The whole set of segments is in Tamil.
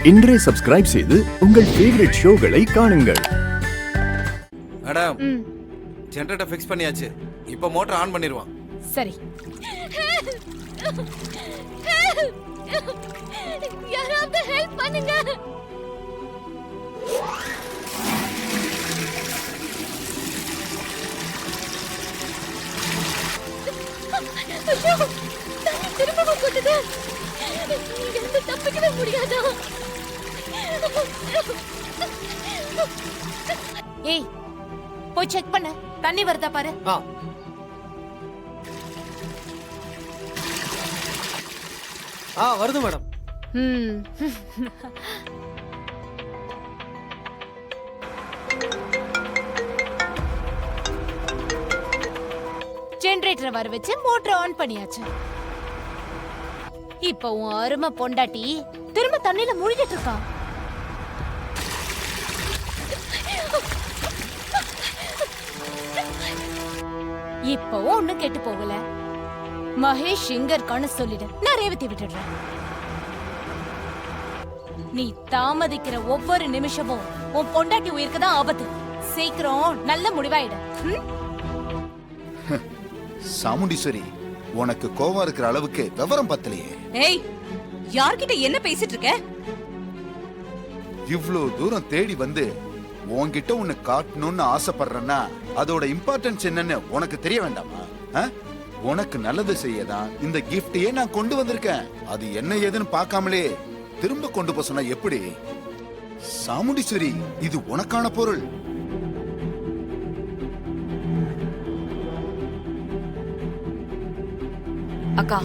இன்றே சப்ஸ்கிரைப் செய்து உங்கள் ஃபேவரட் ஷோகளை காணுங்கள். மேடம், ஜெனரேட்டர் ஃபிக்ஸ் பண்ணியாச்சு. இப்போ மோட்டர் ஆன் பண்ணிடுவான். சரி. யாராவது ஹெல்ப் பண்ணுங்க. ஐயோ, தண்ணி திரும்பவும் கொட்டுது. இங்க இருந்து தப்பிக்கவே முடியாதா? ஏய், போய் செக் பண்ணு. தண்ணி வருதா பாரு. வருது மேடம். ஜெனரேட்டர் வர வச்சு மோட்டர் ஆன் பண்ணியாச்சு. இப்போ உன் அருமை பொண்டாட்டி திரும்ப தண்ணியில முழுகிட்டு இருக்கா. இப்போ ஒண்ணு கெட்டு போகல. மகேஷ் இங்க இருக்கான்னு சொல்லிடு, நான் ரேவதி விட்டுடுறேன். நீ தாமதிக்கிற ஒவ்வொரு நிமிஷமும் உன் பொண்டாட்டி உயிருக்கு தான் ஆபத்து. சீக்கிரம் நல்ல முடிவாயிடு. சாமுண்டீஸ்வரி, உனக்கு கோவம் இருக்கிற அளவுக்கு விவரம் பத்தலையே. ஏய், யார்கிட்ட என்ன பேசிட்டு இருக்க? இவ்ளோ தூரம் தேடி வந்து உன்கிட்ட உன்னை காட்டணும்னு ஆசைப்படுறேன்னா அதோட இம்பார்ட்டன்ஸ் என்னன்னு உனக்கு தெரிய வேண்டாமா? உனக்கு நல்லது செய்யதான் இந்த கிஃப்டையே நான் கொண்டு வந்திருக்கேன். அது என்ன ஏதுன்னு பார்க்காமலே திரும்ப கொண்டு போக சொன்னா எப்படி? சாமுண்டீஸ்வரி, இது உனக்கான பொருள். அக்கா,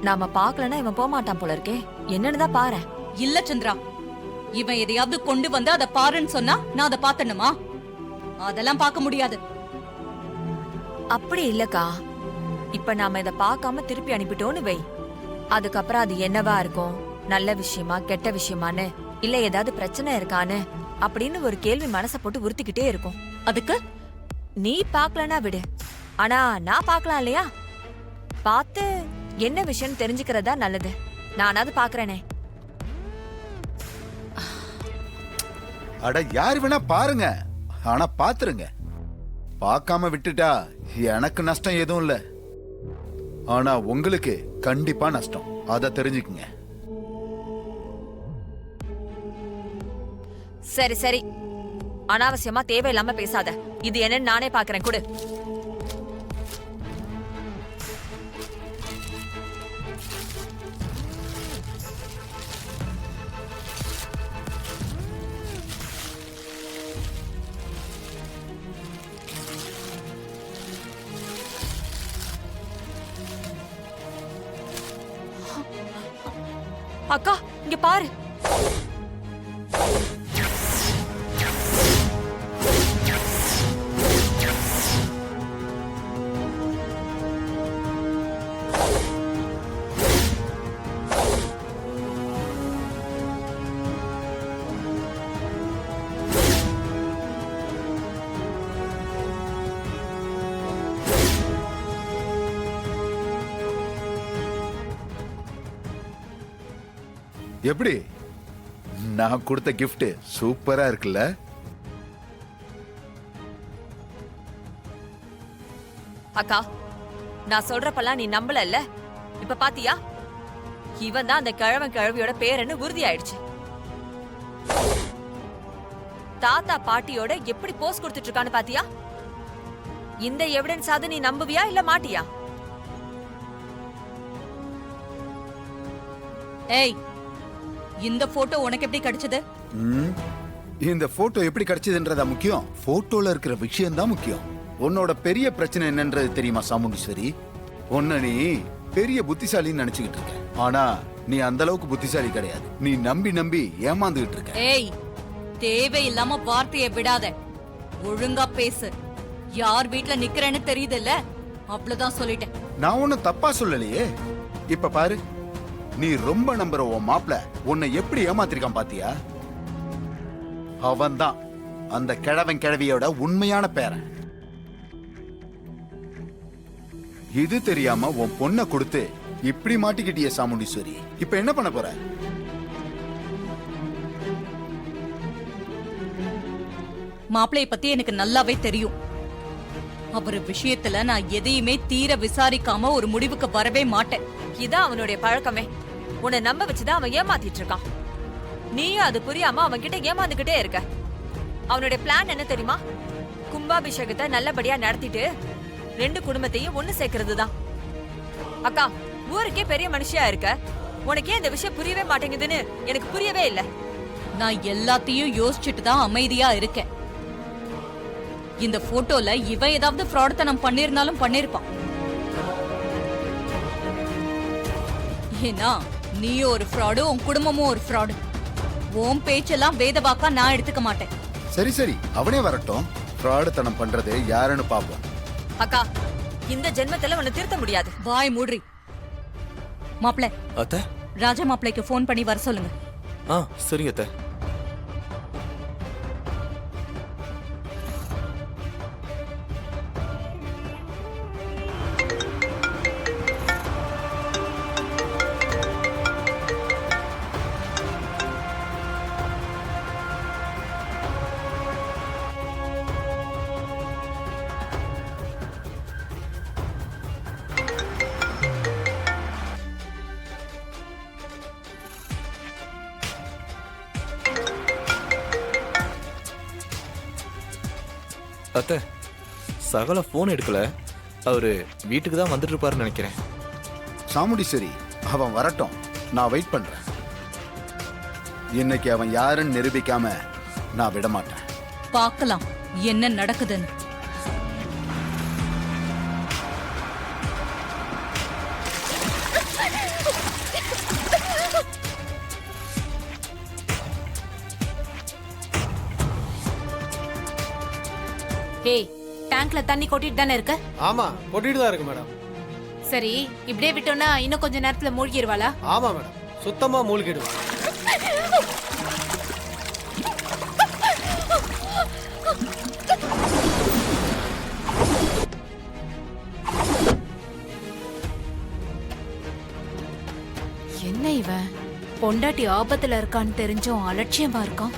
நாம பாக்கலன்னா இவன் போக மாட்டான் போல இருக்கே. என்னன்னு தான் பாரு. இல்ல சந்திரா, இவன் எதையாவது கொண்டு வந்து அதை பாருன்னு சொன்னா நான் அதை பாத்தணுமா? அதெல்லாம் பார்க்க முடியாது. அப்படி இல்லக்கா, இப்ப நாம இத பார்க்காம திருப்பி அனுப்பிட்டோன்னு வை. அதுக்கப்புறம் அது என்னவா இருக்கும், நல்ல விஷயமா கெட்ட விஷயமானு, இல்ல ஏதாவது பிரச்சனை இருக்கான்னு அப்படின்னு ஒரு கேள்வி மனச போட்டு உறுத்திக்கிட்டே இருக்கும். அதுக்கு நீ பாக்கலனா விடு, ஆனா நான் பாக்கலாம் இல்லையா? பார்த்து என்ன விஷயம் தெரிஞ்சுக்கிறதா நல்லது. நானாவது பாக்குறேனே. அட, யாரு வேணா பாருங்க, ஆனா பாத்துருங்க. பார்க்காம விட்டுட்டா எனக்கு நஷ்டம் எதுவும் இல்ல, ஆனா உங்களுக்கு கண்டிப்பா நஷ்டம். அத தெரிஞ்சுக்குங்க. சரி சரி, அனாவசியமா தேவையில்லாம பேசாத. இது என்னன்னு நானே பாக்குறேன். கொடு. அக்கா, இங்க பாரு. எப்படி? நான் கொடுத்த கிஃப்ட் சூப்பரா இருக்குல்ல? அக்கா, நான் சொல்றப்பெல்லாம் நீ நம்பல. இப்ப பாத்தியா, இவன் தான் அந்த கிழவன் கிழவியோட பேரன்னு உறுதி ஆயிடுச்சு. தாத்தா பாட்டியோட எப்படி போஸ் கொடுத்துட்டு இருக்கான்னு பாத்தியா? இந்த எவிடன்ஸ் ஆது நீ நம்புவியா இல்ல மாட்டியா? ஏய், இந்த போட்டோ உனக்கு எப்படி கிடைச்சது? இந்த போட்டோ எப்படி கிடைச்சதுன்றதா முக்கியம்? போட்டோல இருக்கிற விஷயம் தான் முக்கியம். உன்னோட பெரிய பிரச்சனை என்னன்றது தெரியுமா சாமுண்டீஸ்வரி? உன்ன நீ பெரிய புத்திசாலின்னு நினைச்சுக்கிட்டு இருக்க, ஆனா நீ அந்த அளவுக்கு புத்திசாலி கிடையாது. நீ நம்பி நம்பி ஏமாந்துகிட்டு இருக்க. ஏய், தேவையில்லாம வார்த்தையை விடாத. ஒழுங்கா பேசு. யார் வீட்டுல நிக்கிறேன்னு தெரியுது இல்ல? அவ்வளவுதான் சொல்லிட்டேன். நான் ஒன்னும் தப்பா சொல்லலையே. இப்ப பாரு, நீ ரொம்ப நம்புற உன் மாப்ள உன்னை எப்படி ஏமாத்திருக்கான் பாத்தியா? அவன்தான் அந்த கிழவன் கிழவியோட உண்மையான பேரன். இது தெரியாம உன் பொண்ணை கொடுத்து இப்படி மாட்டிக்கிட்டிய சாமுண்டீஸ்வரி. இப்ப என்ன பண்ண போற? மாப்பிளைய பத்தி எனக்கு நல்லாவே தெரியும். அவர் விஷயத்துல நான் எதையுமே தீர விசாரிக்காம ஒரு முடிவுக்கு வரவே மாட்டேன். இதான் அவனுடைய பழக்கமே. உன்னை நம்ப வச்சுதான் அவன் ஏமாத்திட்டு இருக்கான். நீயும் அது புரியாம அவன் கிட்ட ஏமாந்துகிட்டே இருக்க. அவனுடைய பிளான் என்ன தெரியுமா? கும்பாபிஷேகத்தை நல்லபடியா நடத்திட்டு 2 குடும்பத்தையும் ஒண்ணு சேர்க்கறது தான். அக்கா, ஊருக்கே பெரிய மனுஷியா இருக்க, உனக்கே இந்த விஷயம் புரியவே மாட்டேங்குதுன்னு எனக்கு புரியவே இல்ல. நான் எல்லாத்தையும் யோசிச்சுட்டு தான் அமைதியா இருக்கேன். இந்த போட்டோல இவ ஏதாவது ஃப்ராடுத்தனம் பண்ணிருந்தாலும் பண்ணிருப்பான். ஏன்னா நீ ஒரு ஃப்ராடு, உன் குடும்பமும் ஒரு ஃப்ராடு. உன் பேச்செல்லாம் வேதவாக்கா நான் எடுத்துக்க மாட்டேன். சரி சரி, அவனே வரட்டும். ஃப்ராடுத்தனம் பண்றது யாருன்னு பாப்போம். அக்கா, இந்த ஜென்மத்துல உன்னை திருத்த முடியாது. வாய் மூடுறி. மாப்பிள, அத்தை. ராஜா மாப்பிளைக்கு ஃபோன் பண்ணி வர சொல்லுங்க. சரிங்க அத்தை. அத்தை, சகல போன் எடுக்கல. அவரு வீட்டுக்கு தான் வந்துட்டு இருப்பாருன்னு நினைக்கிறேன். சாமுடி சரி, அவன் வரட்டும். நான் வெயிட் பண்றேன். இன்னைக்கு அவன் யாருன்னு நிரூபிக்காம நான் விட மாட்டேன். பார்க்கலாம் என்ன நடக்குதுன்னு. ஏய், டேங்க்ல தண்ணி கொட்டிட்டு தானே இருக்க? ஆமா, கொட்டிட்டு தான் இருக்கு மேடம். சரி, இப்படியே விட்டோம்னா இன்னும் கொஞ்ச நேரத்துல மூழ்கிடுவாளா? ஆமா மேடம், சுத்தமா மூழ்கிடுவேன். என்ன இவன் பொண்டாட்டி ஆபத்துல இருக்கான்னு தெரிஞ்சும் அலட்சியமா இருக்கான்.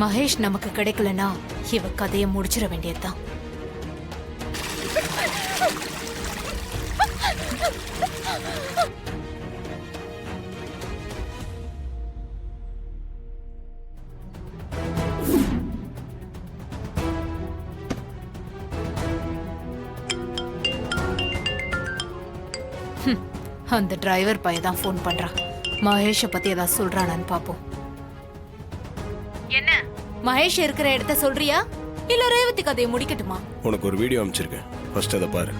மகேஷ் நமக்கு கிடைக்கலனா இவ கதையை முடிச்சிட வேண்டியதுதான். அந்த டிரைவர் பையன் தான் ஃபோன் பண்றான். மகேஷை பத்தி ஏதாவது சொல்றானான்னு பாப்போம். என்ன மகேஷ் இருக்கிற இடத்த சொல்றியா இல்ல ரேவதி கதையை முடிக்கட்டுமா? உனக்கு ஒரு வீடியோ அனுப்பிச்சிருக்கேன், ஃபர்ஸ்ட் அதை பாரு.